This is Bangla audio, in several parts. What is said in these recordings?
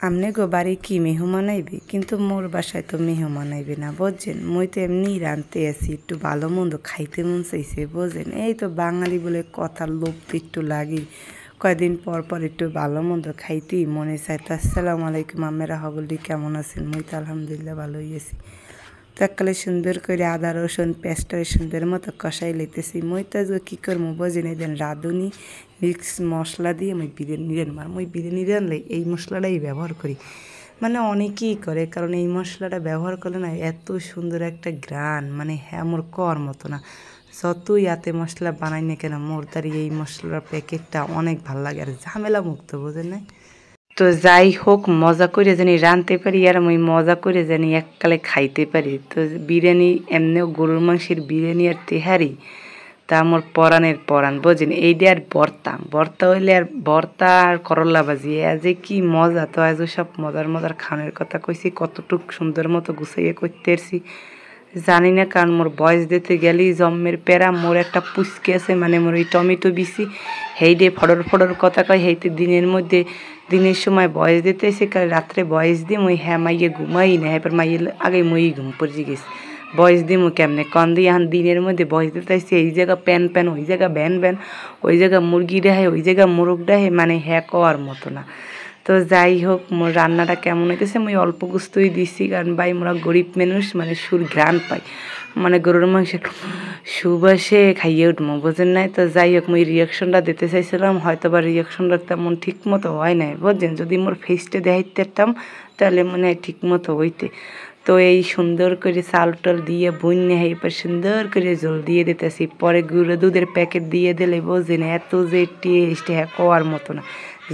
আমনে গো বাড়ি কি মেহমান আইবে, কিন্তু মোর বাসায় তো মেহমান আইবে না বুঝছেন। মুই তো এমনি রানতে আছি, একটু ভালো মন্দ খাইতে মন চাইছে বুঝছেন। এই তো বাঙালি বলে কথার লোভ তো একটু লাগে, কয়দিন পর পর একটু ভালো মন্দ খাইতেই মনে চাই। তো আসসালামু আলাইকুম, আমেরা হগলি কেমন আছেন? মুই তো আলহামদুলিল্লাহ ভালোই আছি। তো এককালে সুন্দর করে আদা রসুন পেস্টরে সুন্দর মতো কষাই লইতেছি। মুই তো কী করবো বুঝেন, এই দেন রাঁধুনি মিক্স মশলা দিয়ে মুই বিরিয়ানি রান্নার। মুই বিরিয়ানি রানলে এই মশলাটাই ব্যবহার করি, মানে অনেকেই করে, কারণ এই মশলাটা ব্যবহার করলে না এত সুন্দর একটা ঘ্রাণ, মানে হ্যাঁ মোর কর মতো না। যতই এতে মশলা বানাই না কেন, মোর তার এই মশলার প্যাকেটটা অনেক ভাল লাগে আর ঝামেলা মুক্ত, বোঝেন না। তো যাই হোক, মজা করে জানি রাঁধতে পারি আর আমি মজা করে জানি এককালে খাইতে পারি। তো বিরিয়ানি এমনিও গরুর মাংসের বিরিয়ানি আর তেহারি তা আমার পরাণের পরাণ বোঝেন। এইটা আর ভর্তা ভর্তা হইলে আর ভর্তা আর করল্লা ভাজি যে কি মজা। তো আজ সব মজার মজার খানের কথা কইছি, কতটুক সুন্দর মতো গুছাইয়ে করতে পারছি জানি না, কারণ মোর বয়স দিতে গেলেই জম্মের প্যারা। মোর একটা পুচকে আছে, মানে মোর ওই টমেটো বিসি হেইডে ফডর ফডর কথা কয়, হেইতে দিনের সময় বয়স দিতে এসে কাল রাত্রে বয়স দিই মুই, হ্যাঁ মাইয়ে ঘুমাই না, এবার মাইয়ে আগে মই ঘুম পড়ে গেছি। বয়স দিমু কেমনে কন দিয়ে এখন দিনের মধ্যে বয়স দিতে আসছি, এই জায়গা প্যান প্যান, ওই জায়গা ব্যান ব্যান, ওই জায়গা মুরগি ডাহে, ওই জায়গা মোরগ ডাহে, মানে হ্যাঁ কওয়ার মতো না। তো যাই হোক, মোর রান্নাটা কেমন হইতেছে মুই অল্প গুস্তই দিছি, কারণ ভাই মোরা গরিব মানুষ, মানে সুর ঘ্রাণ পাই, মানে গরুর মাংসের সুবাসে খাইয়ে উঠবো বোঝেন নাই। তো যাই হোক, মুই রিয়াকশনটা দিতে চাইছিলাম, হয়তো বা রিয়াকশনটা তেমন ঠিক মতো হয় নাই বুঝছেন। যদি মোর ফেসটা দেখাইতে পারতাম তাহলে মনে হয় ঠিক মতো হইতে। তো এই সুন্দর করে চাল টাল দিয়ে বন্যা এবার সুন্দর করে জল দিয়ে দিতেছি, পরে গুঁড়ো দুধের প্যাকেট দিয়ে দিলে বোঝেন এত যে টেস্ট হ্যাঁ কোয়ার মতো না,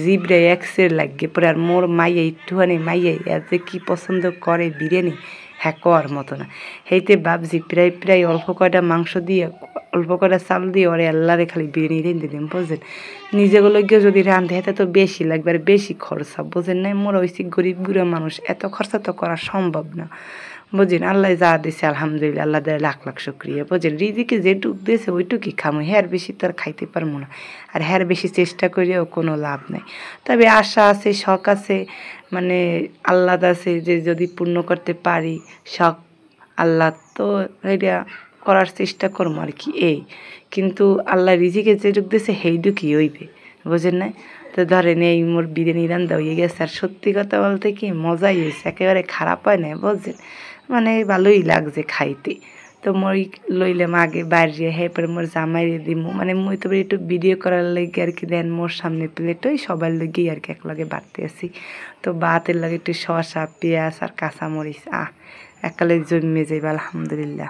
জিবরে একসের লাগে পরে। আর মোর মাইয়া একটুখানি মাইয়া এত যে কী পছন্দ করে বিরিয়ানি, হ্যাঁ কোয়ার মতো না। সেইতে ভাবছি প্রায় প্রায় অল্প কয়টা মাংস দিয়ে অল্প কয়টা চাল দিয়ে ওরে আল্লাহরে খালি বিরিয়ানি রেঁধে দিন বোঝেন। নিজেগুলো গিয়ে যদি রাঁধে এতে তো বেশি লাগবে আর বেশি খরচা বোঝেন নাই। মোরা হয়েছি গরিব গুঁড়া মানুষ, এত খরচা তো করা সম্ভব না বুঝেন। আল্লাহ যা দিছে আলহামদুলিল্লাহ, আল্লাহ দেয় লাখ লাখ শুক্রিয়া বুঝেন। রিজিকে যেটুক দিয়েছে ওইটুকুই খামো, হ্যার বেশি তো আর খাইতে পারবো না, আর হ্যার বেশি চেষ্টা করেও কোনো লাভ নাই। তবে আশা আছে, শখ আছে, মানে আল্লাহ আছে যে যদি পূর্ণ করতে পারি শখ আল্লাহ, তো এটা করার চেষ্টা করবো আর কি এই। কিন্তু আল্লাহ রিজিকে যেটুক দিয়েছে সেইটুকুই হইবে বুঝেন না। তো ধরেন এই মোর বিরিয়ানি রান্না হয়ে গেছে, আর সত্যি কথা বলতে কি মজাই হয়েছে, একেবারে খারাপ হয় না বুঝছেন, মানে ভালোই লাগছে খাইতে। তো মই লইলাম আগে বাইরে, হ্যাঁ পরে মোর জামাইরে দিমু, মানে মুই তো একটু ভিডিও করার লাগে আর কি। দেন মোর সামনে প্লেট ওই সবার লগেই আর কি একলগে বাড়তে আসি। তো ভাতের লাগে একটু শসা পেঁয়াজ আর কাঁচামরিচ এককালে জন্মে যাইবে আলহামদুলিল্লাহ।